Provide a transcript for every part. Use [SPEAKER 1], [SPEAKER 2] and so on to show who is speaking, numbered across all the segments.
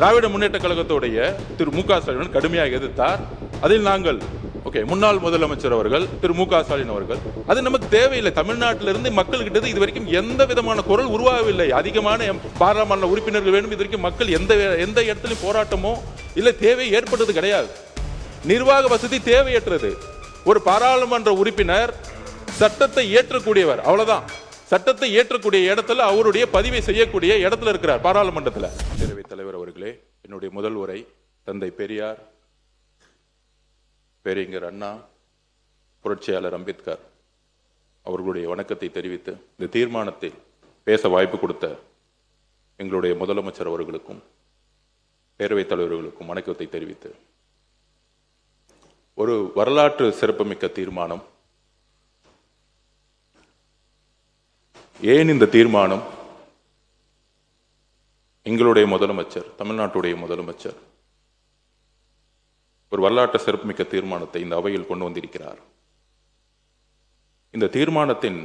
[SPEAKER 1] திராவிட முன்னேற்ற கழகத்துடைய திரு மு க ஸ்டாலின் கடுமையாக எதிர்த்தார். அதில் நாங்கள் முன்னாள் முதலமைச்சர் அவர்கள் திரு மு க ஸ்டாலின் அவர்கள் அது நமக்கு தேவையில்லை. தமிழ்நாட்டிலிருந்து மக்கள்கிட்ட இது வரைக்கும் எந்த விதமான குரல் உருவாகவில்லை. அதிகமான பாராளுமன்ற உறுப்பினர்கள் வேண்டும். இது வரைக்கும் மக்கள் எந்த இடத்துலையும் போராட்டமோ இல்லை தேவை ஏற்பட்டது கிடையாது. நிர்வாக வசதி தேவையற்றது. ஒரு பாராளுமன்ற உறுப்பினர் சட்டத்தை ஏற்றக்கூடியவர், அவ்வளவுதான். சட்டத்தை ஏற்றக்கூடிய இடத்துல அவருடைய பதிவை செய்யக்கூடிய இடத்துல இருக்கிறார் பாராளுமன்றத்தில். பேரவைத் தலைவர் அவர்களே, என்னுடைய முதல் உரை தந்தை பெரியார், பேரறிஞர் அண்ணா, புரட்சியாளர் அம்பேத்கர் அவர்களுடைய வணக்கத்தை தெரிவித்து இந்த தீர்மானத்தில் பேச வாய்ப்பு கொடுத்த எங்களுடைய முதலமைச்சர் அவர்களுக்கும் பேரவைத் தலைவர்களுக்கும் வணக்கத்தை தெரிவித்து, ஒரு வரலாற்று சிறப்புமிக்க தீர்மானம். ஏன் இந்த தீர்மானம்? எங்களுடைய முதலமைச்சர், தமிழ்நாட்டுடைய முதலமைச்சர் ஒரு வரலாற்று சிறப்புமிக்க தீர்மானத்தை இந்த அவையில் கொண்டு வந்திருக்கிறார். இந்த தீர்மானத்தின்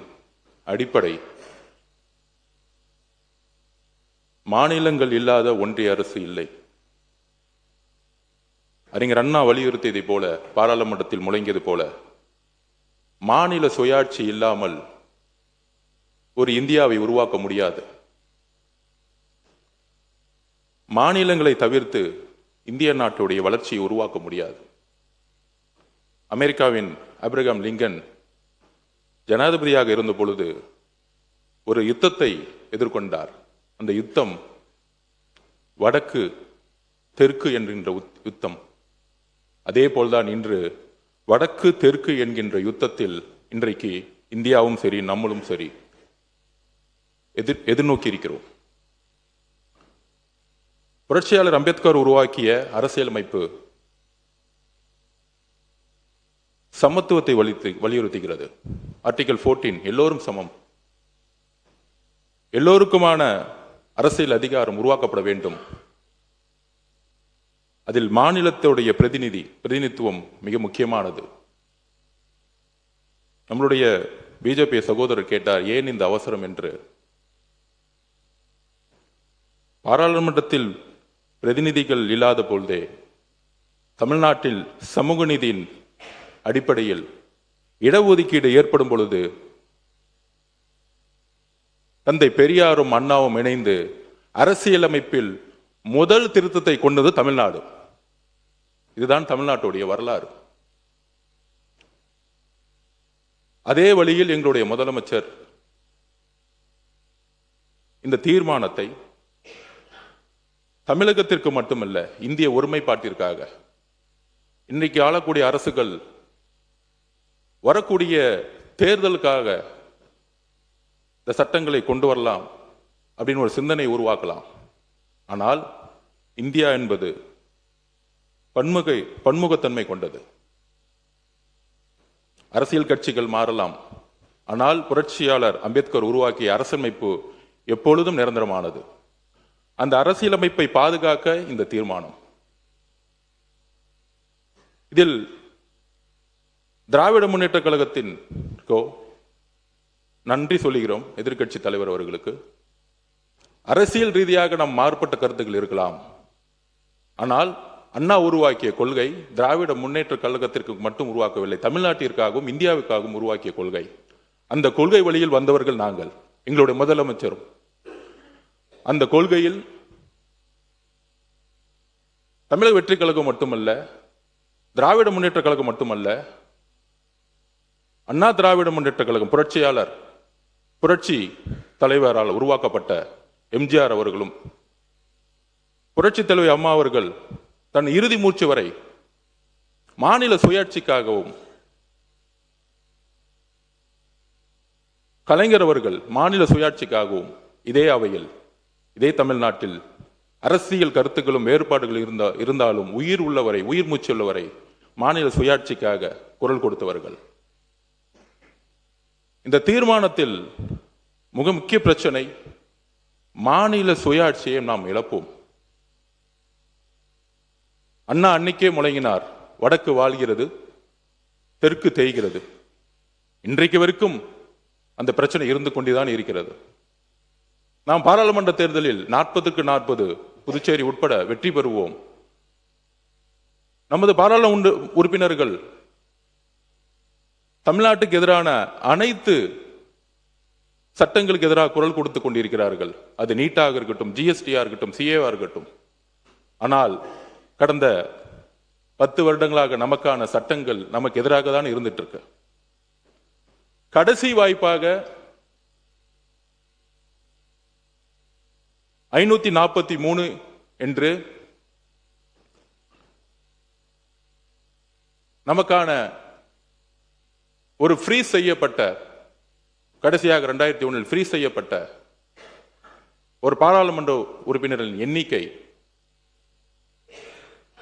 [SPEAKER 1] அடிப்படை மாநிலங்கள் இல்லாத ஒன்றிய அரசு இல்லை. அறிஞர் அண்ணா வலியுறுத்தியதை போல, பாராளுமன்றத்தில் முழங்கியது போல, மாநில சுயாட்சி இல்லாமல் ஒரு இந்தியாவை உருவாக்க முடியாது. மாநிலங்களை தவிர்த்து இந்திய நாட்டுடைய வளர்ச்சியை உருவாக்க முடியாது. அமெரிக்காவின் ஆபிரகாம் லிங்கன் ஜனாதிபதியாக இருந்த பொழுது ஒரு யுத்தத்தை எதிர்கொண்டார். அந்த யுத்தம் வடக்கு தெற்கு என்கின்ற யுத்தம். அதே போல்தான் இன்று வடக்கு தெற்கு என்கின்ற யுத்தத்தில் இன்றைக்கு இந்தியாவும் சரி நம்மளும் சரி எதிர்நோக்கி இருக்கிறோம். புரட்சியாளர் அம்பேத்கர் உருவாக்கிய அரசியலமைப்பு சமத்துவத்தை வலியுறுத்துகிறது. ஆர்டிகல் 14 எல்லோரும் சமம், எல்லோருக்குமான அரசியல் அதிகாரம் உருவாக்கப்பட வேண்டும். அதில் மாநிலத்துடைய பிரதிநிதித்துவம் மிக முக்கியமானது. நம்மளுடைய பிஜேபி சகோதரர் கேட்டார், ஏன் இந்த அவசரம் என்று. பாராளுமன்றத்தில் பிரதிநிதிகள் இல்லாத பொழுதே தமிழ்நாட்டில் சமூக நீதியின் அடிப்படையில் இடஒதுக்கீடு ஏற்படும் பொழுது தந்தை பெரியாரும் அண்ணாவும் இணைந்து அரசியலமைப்பில் முதல் திருத்தத்தை கொண்டது தமிழ்நாடு. இதுதான் தமிழ்நாட்டுடைய வரலாறு. அதே வழியில் எங்களுடைய முதலமைச்சர் இந்த தீர்மானத்தை தமிழகத்திற்கு மட்டுமல்ல, இந்திய ஒருமைப்பாட்டிற்காக, இன்றைக்கு ஆளக்கூடிய அரசுகள் வரக்கூடிய தேர்தலுக்காக இந்த சட்டங்களை கொண்டு வரலாம் அப்படின்னு ஒரு சிந்தனை உருவாக்கலாம். ஆனால் இந்தியா என்பது பன்முகத்தன்மை கொண்டது. அரசியல் கட்சிகள் மாறலாம், ஆனால் புரட்சியாளர் அம்பேத்கர் உருவாக்கிய அரசியலமைப்பு எப்பொழுதும் நிரந்தரமானது. அந்த அரசியலமைப்பை பாதுகாக்க இந்த தீர்மானம். இதில் திராவிட முன்னேற்ற கழகத்திற்கோ நன்றி சொல்லுகிறோம், எதிர்க்கட்சி தலைவர் அவர்களுக்கு. அரசியல் ரீதியாக நாம் மாறுபட்ட கருத்துக்கள் இருக்கலாம், ஆனால் அண்ணா உருவாக்கிய கொள்கை திராவிட முன்னேற்ற கழகத்திற்கு மட்டும் உருவாக்கவில்லை, தமிழ்நாட்டிற்காகவும் இந்தியாவுக்காகவும் உருவாக்கிய கொள்கை. அந்த கொள்கை வழியில் வந்தவர்கள் நாங்கள், எங்களுடைய முதலமைச்சரும். அந்த கொள்கையில் தமிழக வெற்றி கழகம் மட்டுமல்ல, திராவிட முன்னேற்ற கழகம் மட்டுமல்ல, அண்ணா திராவிட முன்னேற்ற கழகம், புரட்சி தலைவரால் உருவாக்கப்பட்ட எம்ஜிஆர் அவர்களும், புரட்சி தலைவி அம்மா அவர்கள் தன் இறுதி மூச்சு வரை மாநில சுயாட்சிக்காகவும், கலைஞர் அவர்கள் மாநில சுயாட்சிக்காகவும் இதே அவையில், இதே தமிழ்நாட்டில் அரசியல் கருத்துக்களும் வேறுபாடுகள் இருந்தாலும் உயிர் உள்ளவரை, உயிர் மூச்சு உள்ளவரை மாநில சுயாட்சிக்காக குரல் கொடுத்தவர்கள். இந்த தீர்மானத்தில் மிக முக்கிய பிரச்சனை, மாநில சுயாட்சியை நாம் இழப்போம். அண்ணா அன்னைக்கே முழங்கினார், வடக்கு வாழ்கிறது, தெற்கு தேய்கிறது. இன்றைக்கு வரைக்கும் அந்த பிரச்சனை இருந்து கொண்டுதான் இருக்கிறது. நாம் பாராளுமன்ற தேர்தலில் 40க்கு 40 புதுச்சேரி உட்பட வெற்றி பெறுவோம். நமது பாராளுமன்ற உறுப்பினர்கள் தமிழ்நாட்டுக்கு எதிரான அனைத்து சட்டங்களுக்கு எதிராக குரல் கொடுத்துக் கொண்டிருக்கிறார்கள். அது நீட்டாக இருக்கட்டும், ஜிஎஸ்டியா இருக்கட்டும், சிஏவா இருக்கட்டும். ஆனால் கடந்த 10 வருடங்களாக நமக்கான சட்டங்கள் நமக்கு எதிராக தான் இருந்துட்டு இருக்கு. கடைசி வாய்ப்பாக 543 என்று நமக்கான ஒரு ஃப்ரீஸ் செய்யப்பட்ட, கடைசியாக 2001 ஃப்ரீஸ் செய்யப்பட்ட ஒரு பாராளுமன்ற உறுப்பினர்களின் எண்ணிக்கை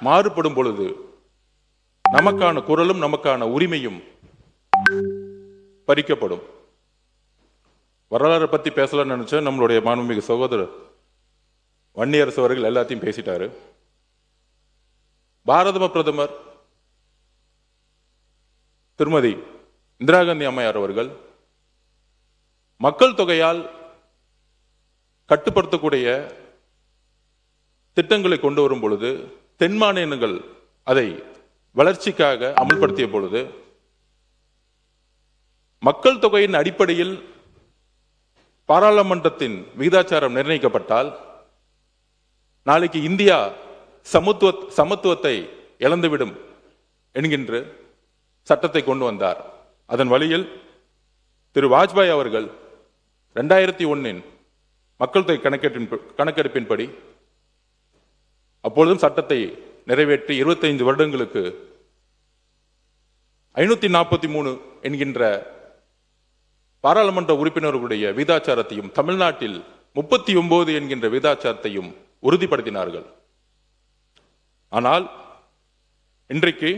[SPEAKER 1] மாறுபடும் பொழுது நமக்கான குரலும் நமக்கான உரிமையும் பறிக்கப்படும். வரலாறு பத்தி பேசலாம்னு நினைச்சேன். நம்மளுடைய மாண்புமிகு சகோதரர் வன்னியரசு அவர்கள் எல்லாத்தையும் பேசிட்டாரு. பாரத பிரதமர் திருமதி இந்திரா காந்தி அம்மையார் அவர்கள் மக்கள் தொகையால் கட்டுப்படுத்தக்கூடிய திட்டங்களை கொண்டு வரும் பொழுது, தென் மாநிலங்கள் அதை வளர்ச்சிக்காக அமல்படுத்திய பொழுது, மக்கள் தொகையின் அடிப்படையில் பாராளுமன்றத்தின் விகிதாச்சாரம் நிர்ணயிக்கப்பட்டால் நாளைக்கு இந்தியா சமத்துவத்தை இழந்துவிடும் என்கின்ற சட்டத்தை கொண்டு வந்தார். அதன் வழியில் திரு வாஜ்பாய் அவர்கள் 2001 மக்கள் தொகை கணக்கெடுப்பின்படி அப்பொழுதும் சட்டத்தை நிறைவேற்றி 25 வருடங்களுக்கு 543 என்கின்ற பாராளுமன்ற உறுப்பினர்களுடைய விகிதாச்சாரத்தையும் தமிழ்நாட்டில் 39 என்கின்ற விகிதாச்சாரத்தையும் உறுதிப்படுத்தினார்கள். ஆனால் இன்றைக்கு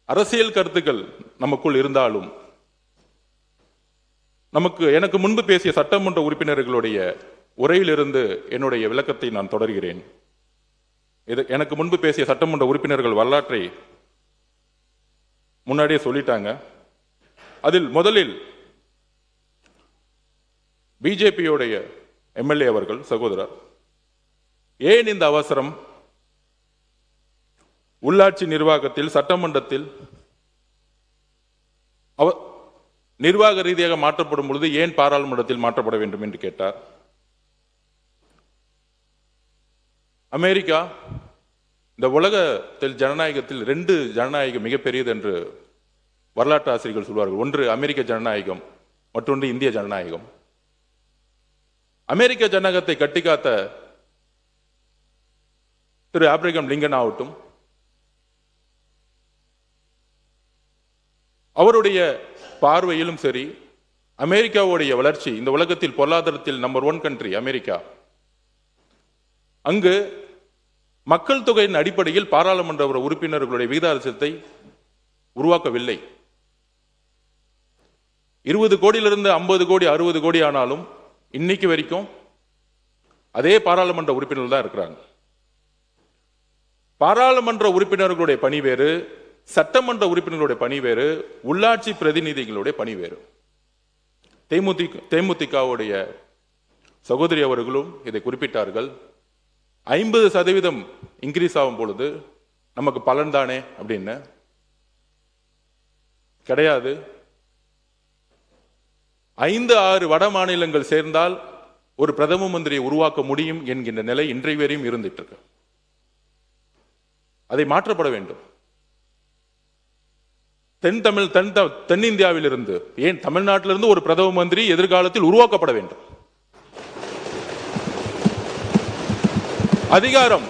[SPEAKER 1] அரசியல் கருத்துக்கள் நமக்குள் இருந்தாலும் எனக்கு முன்பு பேசிய சட்டமன்ற உறுப்பினர்களுடைய உரையிலிருந்து என்னுடைய விளக்கத்தை நான் தொடர்கிறேன். எனக்கு முன்பு பேசிய சட்டமன்ற உறுப்பினர்கள் வரலாற்றை முன்னாடியே சொல்லிட்டாங்க. அதில் முதலில் பிஜேபியோடைய எம்எல்ஏ அவர்கள் சகோதரர், ஏன் இந்த அவசரம்? உள்ளாட்சி நிர்வாகத்தில் சட்டமன்றத்தில் நிர்வாக ரீதியாக மாற்றப்படும் பொழுது ஏன் பாராளுமன்றத்தில் மாற்றப்பட வேண்டும் என்று கேட்டார். அமெரிக்கா இந்த உலகத்தில் ஜனநாயகத்தில் 2 ஜனநாயகம் மிகப்பெரியது என்று வரலாற்று ஆசிரியர்கள் சொல்வார்கள். ஒன்று அமெரிக்க ஜனநாயகம், மற்றொன்று இந்திய ஜனநாயகம். அமெரிக்க ஜனநாயகத்தை கட்டிக்காத்த திரு ஆப்ரஹாம் லிங்கன் ஆகட்டும், அவருடைய பார்வையிலும் சரி, அமெரிக்காவுடைய வளர்ச்சி, இந்த உலகத்தில் பொருளாதாரத்தில் நம்பர் 1 கண்ட்ரி அமெரிக்கா, அங்கு மக்கள் தொகையின் அடிப்படையில் பாராளுமன்ற உறுப்பினர்களுடைய விகிதாச்சாரத்தை உருவாக்கவில்லை. 20 கோடியிலிருந்து 50 கோடி 60 கோடி ஆனாலும் இன்னைக்கு வரைக்கும் அதே பாராளுமன்ற உறுப்பினர்கள் தான் இருக்கிறாங்க. பாராளுமன்ற உறுப்பினர்களுடைய பணி வேறு, சட்டமன்ற உறுப்பினர்களுடைய பணி வேறு, உள்ளாட்சி பிரதிநிதிகளுடைய பணி வேறு. தேமுதிகவுடைய சகோதரி அவர்களும் இதை குறிப்பிட்டார்கள். 50% இன்க்ரீஸ் ஆகும் பொழுது நமக்கு பலன் தானே அப்படின்னு. கிடையாது. 5-6 வட மாநிலங்கள் சேர்ந்தால் ஒரு பிரதம மந்திரியை உருவாக்க முடியும் என்கின்ற நிலை இன்றைய வரையும் இருந்துட்டு இருக்கு. அதை மாற்றப்பட வேண்டும். தென்னிந்தியாவில் இருந்து, ஏன் தமிழ்நாட்டிலிருந்து ஒரு பிரதம மந்திரி எதிர்காலத்தில் உருவாக்கப்பட வேண்டும். அதிகாரம்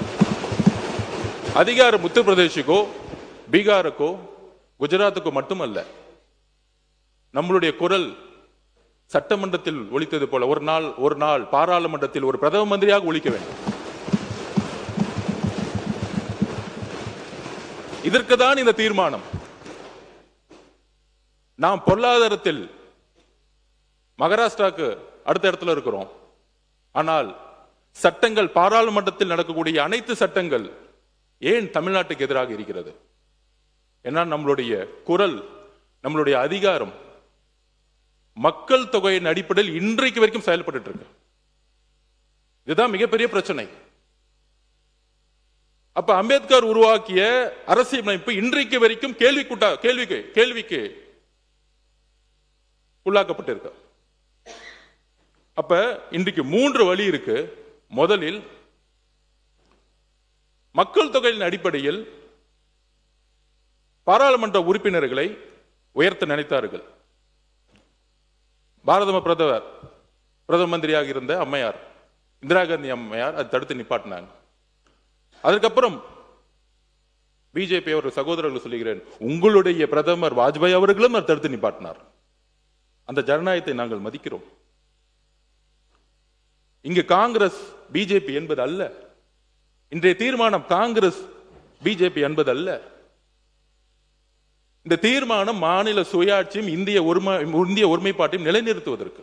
[SPEAKER 1] உத்தரப்பிரதேசுக்கோ பீகாருக்கோ குஜராத்துக்கோ மட்டுமல்ல. நம்மளுடைய குரல் சட்டமன்றத்தில் ஒலித்தது போல ஒரு நாள் பாராளுமன்றத்தில் ஒரு பிரதம மந்திரியாக ஒலிக்க வேண்டும். இதற்கு தான் இந்த தீர்மானம். நாம் பொருளாதாரத்தில் மகாராஷ்டிராவுக்கு அடுத்த இடத்துல இருக்கிறோம். ஆனால் சட்டங்கள், பாராளுமன்றத்தில் நடக்கக்கூடிய அனைத்து சட்டங்கள் ஏன் தமிழ்நாட்டுக்கு எதிராக இருக்கிறது? ஏன்னா நம்மளுடைய குரல், நம்மளுடைய அதிகாரம் மக்கள் தொகையின் அடிப்படையில் இன்றைக்கு வரைக்கும் செயல்பட்டு இருக்கு. இதுதான் மிகப்பெரிய பிரச்சனை. அப்ப அம்பேத்கர் உருவாக்கிய அரசியலமைப்பு இன்றைக்கு வரைக்கும் கேள்விக்கு உள்ளாக்கப்பட்டிருக்க. அப்ப இன்றைக்கு 3 வழி இருக்கு. முதலில் மக்கள் தொகையின் அடிப்படையில் பாராளுமன்ற உறுப்பினர்களை உயர்த்த நினைத்தார்கள். பாரத பிரதம மந்திரியாக இருந்த அம்மையார் இந்திரா காந்தி அம்மையார் அதை தடுத்து நிப்பாட்டினாங்க. அதுக்கப்புறம் பிஜேபி அவர் சகோதரர்கள் சொல்லுகிறேன், உங்களுடைய பிரதமர் வாஜ்பாய் அவர்களும் தடுத்து நிப்பாட்டினார். அந்த ஜனநாயகத்தை நாங்கள் மதிக்கிறோம். இங்கு காங்கிரஸ் பிஜேபி என்பது அல்ல. இன்றைய தீர்மானம் காங்கிரஸ் பிஜேபி என்பது அல்ல. இந்த தீர்மானம் மாநில சுயாட்சியும் இந்திய ஒருமைப்பாட்டையும் நிலைநிறுத்துவதற்கு.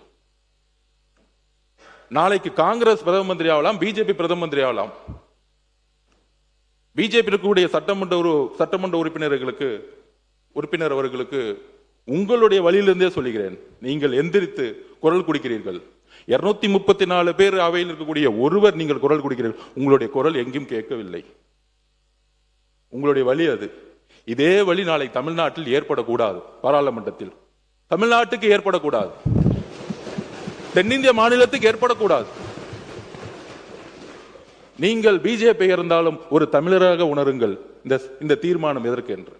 [SPEAKER 1] நாளைக்கு காங்கிரஸ் பிரதம மந்திரி ஆகலாம், பிஜேபி பிரதம மந்திரி ஆகலாம். பிஜேபி இருக்கக்கூடிய சட்டமன்ற உறுப்பினர் அவர்களுக்கு உங்களுடைய வழியிலிருந்தே சொல்லுகிறேன், நீங்கள் எந்திரித்து குரல் கொடுக்கிறீர்கள். 234 பேர் அவையில் இருக்கக்கூடிய ஒருவர் நீங்கள் குரல் கொடுக்கிறீர்கள். உங்களுடைய குரல் எங்கேயும் கேட்கவில்லை. உங்களுடைய வழி அது. இதே வழி நாளை தமிழ்நாட்டில் ஏற்படக்கூடாது. பாராளுமன்றத்தில் தமிழ்நாட்டுக்கு ஏற்படக்கூடாது, தென்னிந்திய மாநிலத்துக்கு ஏற்படக்கூடாது. நீங்கள் பிஜேபி இருந்தாலும் ஒரு தமிழராக உணருங்கள். இந்த தீர்மானம் எதற்கு என்று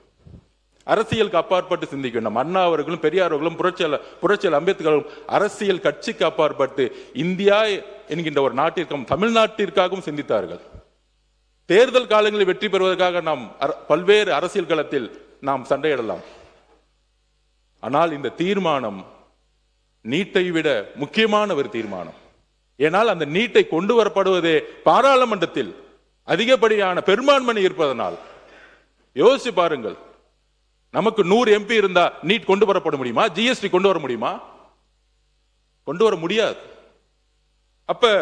[SPEAKER 1] அரசியலுக்கு அப்பாற்பட்டு சிந்திக்க வேண்டும். அண்ணா அவர்களும் பெரியார் அவர்களும் புரட்சியாளர் அம்பேத்கரும் அரசியல் கட்சிக்கு அப்பாற்பட்டு இந்தியா என்கின்ற ஒரு நாட்டிற்கும் தமிழ்நாட்டிற்காகவும் சிந்தித்தார்கள். தேர்தல் காலங்களில் வெற்றி பெறுவதற்காக நாம் பல்வேறு அரசியல் களத்தில் நாம் சண்டையிடலாம். ஆனால் இந்த தீர்மானம் நீட்டை விட முக்கியமான ஒரு தீர்மானம். ஏனால் அந்த நீட்டை கொண்டு வரப்படுவதே பாராளுமன்றத்தில் அதிகப்படியான பெரும்பான்மை இருப்பதனால். யோசிச்சு பாருங்கள், நமக்கு 100 MP இருந்தா நீட் கொண்டு வரப்பட முடியுமா? ஜிஎஸ்டி கொண்டு வர முடியுமா? கொண்டு வர முடியாது. அப்ப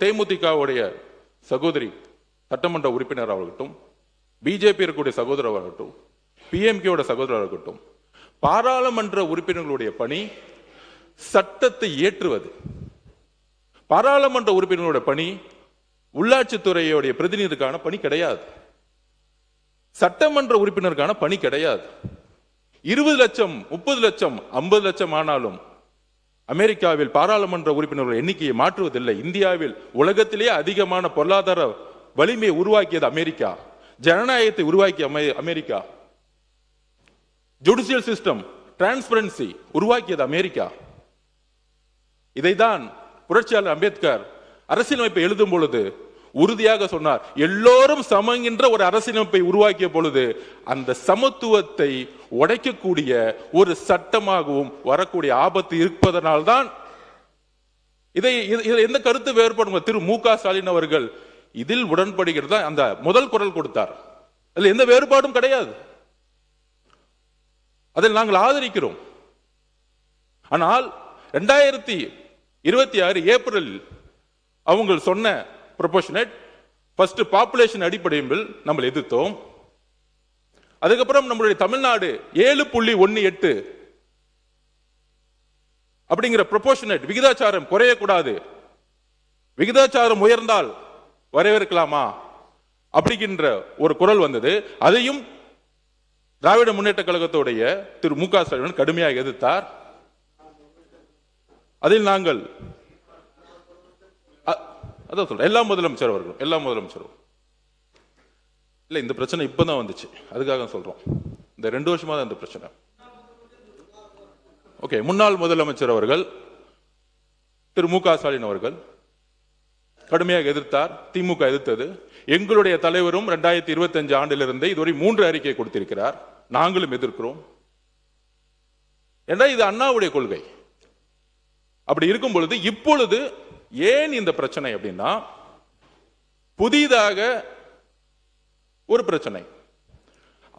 [SPEAKER 1] தேமுதிகவுடைய சகோதரி சட்டமன்ற உறுப்பினர் ஆகட்டும், பிஜேபி இருக்கக்கூடிய சகோதரர் ஆகட்டும், பிஎம்கேயோட சகோதரர் ஆகட்டும், பாராளுமன்ற உறுப்பினர்களுடைய பணி சட்டத்தை இயற்றுவது. பாராளுமன்ற உறுப்பினர்களுடைய பணி உள்ளாட்சித்துறையுடைய பிரதிநிதிக்கான பணி கிடையாது. சட்டமன்ற உறுப்பினருக்கான பணி கிடையாது. 20 லட்சம் 30 லட்சம் 50 லட்சம் ஆனாலும் அமெரிக்காவில் பாராளுமன்ற உறுப்பினர்கள் எண்ணிக்கையை மாற்றுவதில்லை. இந்தியாவில் உலகத்திலேயே அதிகமான பொருளாதார வலிமையை உருவாக்கியது அமெரிக்கா. ஜனநாயகத்தை உருவாக்கிய அமெரிக்கா. ஜுடிஷியல் சிஸ்டம் டிரான்ஸ்பரன்சி உருவாக்கியது அமெரிக்கா. இதைதான் புரட்சியாளர் அம்பேத்கர் அரசியலமைப்பை எழுதும் பொழுது உறுதியாக சொன்னார். எல்லோரும் சமங்கின்ற ஒரு அரசியலமைப்பை உருவாக்கிய பொழுது அந்த சமத்துவத்தை உடைக்கக்கூடிய ஒரு சட்டமாகவும் வரக்கூடிய ஆபத்து இருப்பதனால்தான் இதை எந்த கருத்து வேறுபடும். திரு மு.க. ஸ்டாலின் அவர்கள் இதில் உடன்படுகிறதா அந்த முதல் குரல் கொடுத்தார். அதில் எந்த வேறுபாடும் கிடையாது. அதில் நாங்கள் ஆதரிக்கிறோம். ஆனால் 2026 ஏப்ரலில் அவங்க சொன்ன ப்ரொபோர்ஷனேட் ஃபர்ஸ்ட் பாப்புலேஷன் அடிப்படையில் நம்ம எதிர்த்தோம். அதுக்கப்புறம் நம்மளுடைய தமிழ்நாடு 7.18 அப்படிங்கிற ப்ரொபோர்ஷனேட் விகிதாச்சாரம் குறையக்கூடாது, விகிதாச்சாரம் உயர்ந்தால் வரவேற்கலாமா அப்படிங்கிற ஒரு குரல் வந்தது. அதையும் திராவிட முன்னேற்ற கழகத்துடைய திரு மு.க. ஸ்டாலின் கடுமையாக எதிர்த்தார். அதில் நாங்கள் அதான் சொல்றேன், எல்லா முதலமைச்சரும் இல்ல, இந்த பிரச்சனை இப்பதான் வந்துச்சு, அதுக்காக சொல்றோம். இந்த 2 வருஷமா தான் இந்த பிரச்சனை. ஓகே, முன்னாள் முதலமைச்சர் அவர்கள் திரு மு.க. ஸ்டாலின் அவர்கள் கடுமையாக எதிர்த்தார். திமுக எதிர்த்தது. எங்களுடைய தலைவரும் 2025 ஆண்டிலிருந்து இதுவரை 3 அறிக்கை கொடுத்திருக்கிறார். நாங்களும் எதிர்க்கிறோம். ஏன்னா இது அண்ணாவுடைய கொள்கை. அப்படி இருக்கும் பொழுது இப்பொழுது ஏன் இந்த பிரச்சனை அப்படின்னா, புதிதாக ஒரு பிரச்சனை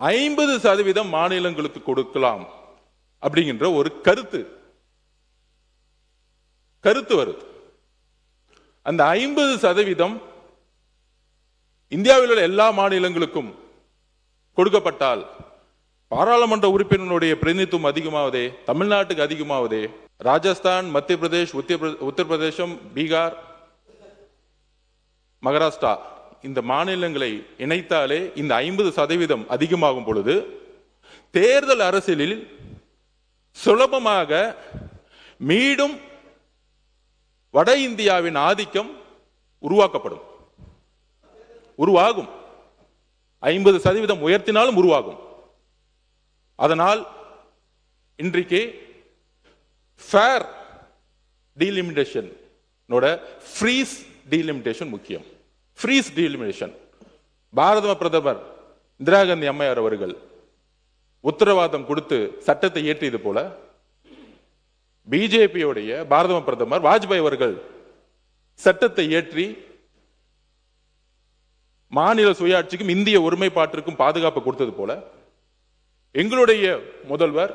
[SPEAKER 1] 50% மாநிலங்களுக்கு கொடுக்கலாம் அப்படிங்கிற ஒரு கருத்து வருது. அந்த 50% இந்தியாவில் உள்ள எல்லா மாநிலங்களுக்கும் கொடுக்கப்பட்டால் பாராளுமன்ற உறுப்பினருடைய பிரதிநிதித்துவம் அதிகமாவதே, தமிழ்நாட்டுக்கு அதிகமாவதே, ராஜஸ்தான், மத்திய பிரதேஷ், உத்தரப்பிரதேசம், பீகார், மகாராஷ்டிரா இந்த மாநிலங்களை இணைத்தாலே இந்த 50% அதிகமாகும் பொழுது தேர்தல் அரசியலில் சுலபமாக மீண்டும் வட இந்தியாவின் ஆதிக்கம் உருவாகும். 50% உயர்த்தினாலும் உருவாகும். அதனால் இன்றைக்கு ஃபேர் டீலிமிட்டேஷன் ஃப்ரீஸ் டீலிமிட்டேஷன் முக்கியம். ஃப்ரீஸ் டீலிமிட்டேஷன் பாரத பிரதமர் இந்திரா காந்தி அம்மையார் அவர்கள் உத்தரவாதம் கொடுத்து சட்டத்தை இயற்றியது போல பிஜேபியோடைய பாரத பிரதமர் வாஜ்பாய் அவர்கள் சட்டத்தை இயற்றி மாநில சுயாட்சிக்கும் இந்திய ஒருமைப்பாட்டிற்கும் பாதுகாப்பு கொடுத்தது போல எங்களுடைய முதல்வர்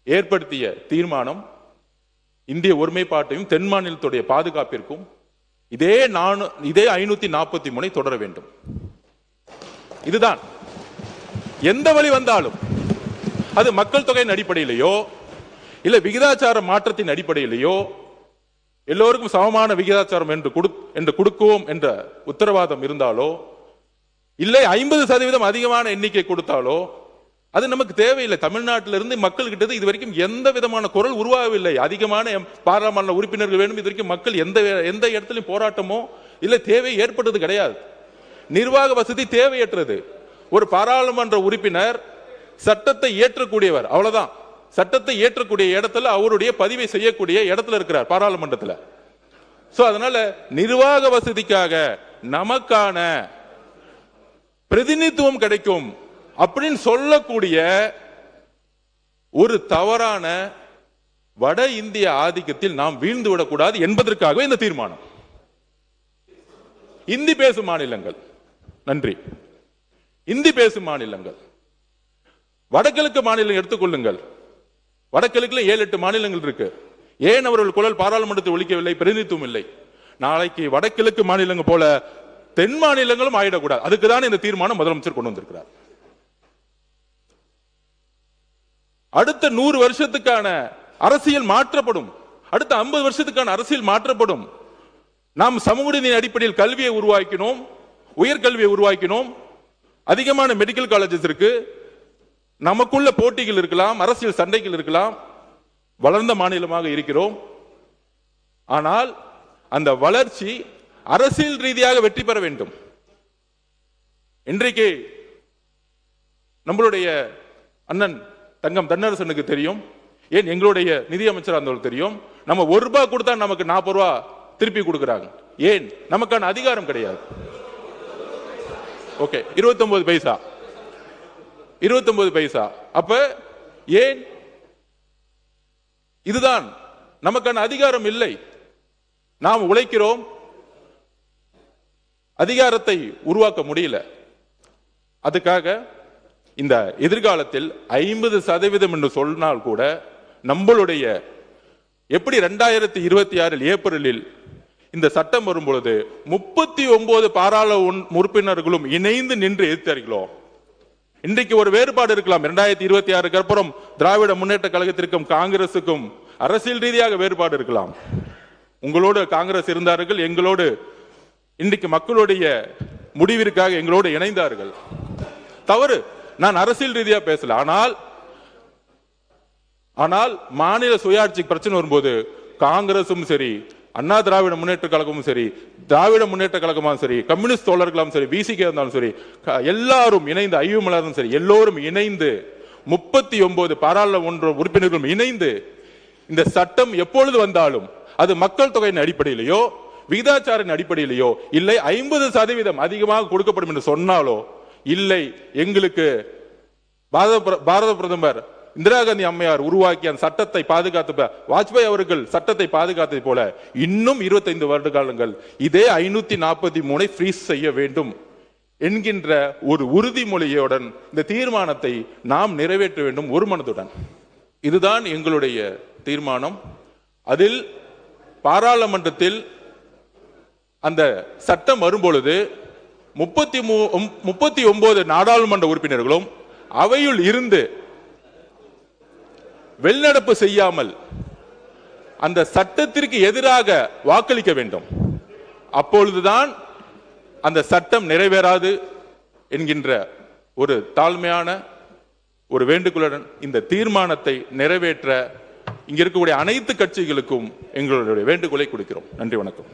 [SPEAKER 1] ஏற்படுத்திய தீர்மானம் இந்திய ஒருமைப்பாட்டையும் தென் மாநிலத்துடைய பாதுகாப்பிற்கும் இதே 543 தொடர வேண்டும். இதுதான் எந்த வழி வந்தாலும் அது மக்கள் தொகையின் அடிப்படையிலேயோ இல்ல விகிதாச்சார மாற்றத்தின் அடிப்படையிலேயோ எல்லோருக்கும் சமமான விகிதாச்சாரம் என்று கொடுக்குவோம் என்ற உத்தரவாதம் இருந்தாலோ இல்லை 50% அதிகமான எண்ணிக்கை கொடுத்தாலோ அது நமக்கு தேவையில்லை. தமிழ்நாட்டிலிருந்து மக்கள் கிட்ட இது வரைக்கும் எந்த விதமான குரல் உருவாகவில்லை. அதிகமான பாராளுமன்ற உறுப்பினர்கள் வேண்டும். இது வரைக்கும் மக்கள் எந்த இடத்திலும் போராட்டமோ இல்லை தேவை ஏற்பட்டது கிடையாது. நிர்வாக வசதி தேவையற்றது. ஒரு பாராளுமன்ற உறுப்பினர் சட்டத்தை ஏற்றக்கூடியவர், அவ்வளவுதான். சட்டத்தை ஏற்றக்கூடிய இடத்துல அவருடைய பதிவை செய்யக்கூடிய இடத்துல இருக்கிறார் பாராளுமன்றத்தில். அதனால நிர்வாக வசதிக்காக நமக்கான பிரதிநிதித்துவம் கிடைக்கும் அப்படின்னு சொல்லக்கூடிய ஒரு தவறான வட இந்திய ஆதிக்கத்தில் நாம் வீழ்ந்து விடக்கூடாது என்பதற்காகவே இந்த தீர்மானம். இந்தி பேசும் மாநிலங்கள், நன்றி, இந்தி பேசும் மாநிலங்கள், வடகிழக்கு மாநிலம் எடுத்துக்கொள்ளுங்கள். வடகிழக்குல 7-8 மாநிலங்கள் இருக்கு. ஏன் அவர்கள் குரல் பாராளுமன்றத்தில் ஒலிக்கவில்லை? பிரதிநிதித்துவம் இல்லை. நாளைக்கு வடகிழக்கு மாநிலங்கள் போல தென் மாநிலங்களும் ஆயிடக்கூடாது. அதுக்குதான் இந்த தீர்மானம் முதலமைச்சர் கொண்டு வந்திருக்கிறார். அடுத்த 100 வருஷத்துக்கான அரசியல் மாற்றப்படும். அடுத்த 50 வருஷத்துக்கான அரசியல் மாற்றப்படும். நாம் சமூக நீதி அடிப்படையில் கல்வியை உருவாக்கினோம், உயர்கல்வியை உருவாக்கினோம். அதிகமான மெடிக்கல் காலேஜஸ் இருக்கு. நமக்குள்ள போட்டிகள் இருக்கலாம், அரசியல் சண்டைகள் இருக்கலாம். வளர்ந்த மாநிலமாக இருக்கிறோம். ஆனால் அந்த வளர்ச்சி அரசியல் ரீதியாக வெற்றி பெற வேண்டும். இன்றைக்கு நம்மளுடைய அண்ணன் தங்கம் தென்னரசனுக்கு தெரியும், ஏன் எங்களுடைய நிதியமைச்சர் இருந்தவர்களுக்கு தெரியும், நம்ம ₹1 கொடுத்தா நமக்கு ₹40 திருப்பி கொடுக்கிறாங்க. ஏன்? நமக்கான அதிகாரம் கிடையாது. ஓகே, 29 பைசா, 29 பைசா. அப்ப ஏன்? இதுதான் நமக்கான அதிகாரம் இல்லை. நாம் உழைக்கிறோம், அதிகாரத்தை உருவாக்க முடியல. அதுக்காக இந்த எதிர்காலத்தில் 50% என்று சொன்னால் கூட நம்மளுடைய எப்படி 2026 ஏப்ரலில் இந்த சட்டம் வரும்பொழுது 39 பாராளுமன்ற உறுப்பினர்களும் இணைந்து நின்று எதிர்த்தார்களோ, இன்றைக்கு ஒரு வேறுபாடு இருக்கலாம். 2026 அப்புறம் திராவிட முன்னேற்ற கழகத்திற்கும் காங்கிரசுக்கும் அரசியல் ரீதியாக வேறுபாடு இருக்கலாம். உங்களோடு காங்கிரஸ் இருந்தார்கள், எங்களோடு இன்றைக்கு மக்களுடைய முடிவிற்காக எங்களோடு இணைந்தார்கள். தவறு, நான் அரசியல் ரீதியா பேசல. ஆனால் மாநில சுயாட்சி பிரச்சனை வரும்போது காங்கிரசும் சரி, அண்ணா திராவிட முன்னேற்ற கழகமும் சரி, திராவிட முன்னேற்ற கழகமும் சரி, கம்யூனிஸ்ட் தோழர்களும் சரி, பிசிகே இருந்தாலும் சரி, எல்லாரும் இணைந்து, ஐயுமலரும் சரி, எல்லோரும் இணைந்து 39 பாராளுமன்ற உறுப்பினர்களும் இணைந்து இந்த சட்டம் எப்பொழுது வந்தாலும் அது மக்கள் தொகையின் அடிப்படையிலேயோ விகிதாச்சாரின் அடிப்படையிலேயோ இல்லை 50% அதிகமாக கொடுக்கப்படும் என்று சொன்னாலோ இல்லை, எங்களுக்கு பாரத பிரதமர் இந்திரா காந்தி அம்மையார் உருவாக்கிய அந்த சட்டத்தை பாதுகாத்து, வாஜ்பாய் அவர்கள் சட்டத்தை பாதுகாத்ததை போல இன்னும் 25 வருட காலங்கள் இதே 543 ஃப்ரீஸ் செய்ய வேண்டும் என்கின்ற ஒரு உறுதிமொழியுடன் இந்த தீர்மானத்தை நாம் நிறைவேற்ற வேண்டும் ஒரு மனதுடன். இதுதான் எங்களுடைய தீர்மானம். அதில் பாராளுமன்றத்தில் அந்த சட்டம் வரும்பொழுது 39 நாடாளுமன்ற உறுப்பினர்களும் அவையில் இருந்து வெளிநடப்பு செய்யாமல் அந்த சட்டத்திற்கு எதிராக வாக்களிக்க வேண்டும். அப்பொழுதுதான் அந்த சட்டம் நிறைவேறாது என்கின்ற ஒரு தாழ்மையான ஒரு வேண்டுகோளுடன் இந்த தீர்மானத்தை நிறைவேற்ற இங்க இருக்கக்கூடிய அனைத்து கட்சிகளுக்கும் எங்களுடைய வேண்டுகோளை கொடுக்கிறோம். நன்றி, வணக்கம்.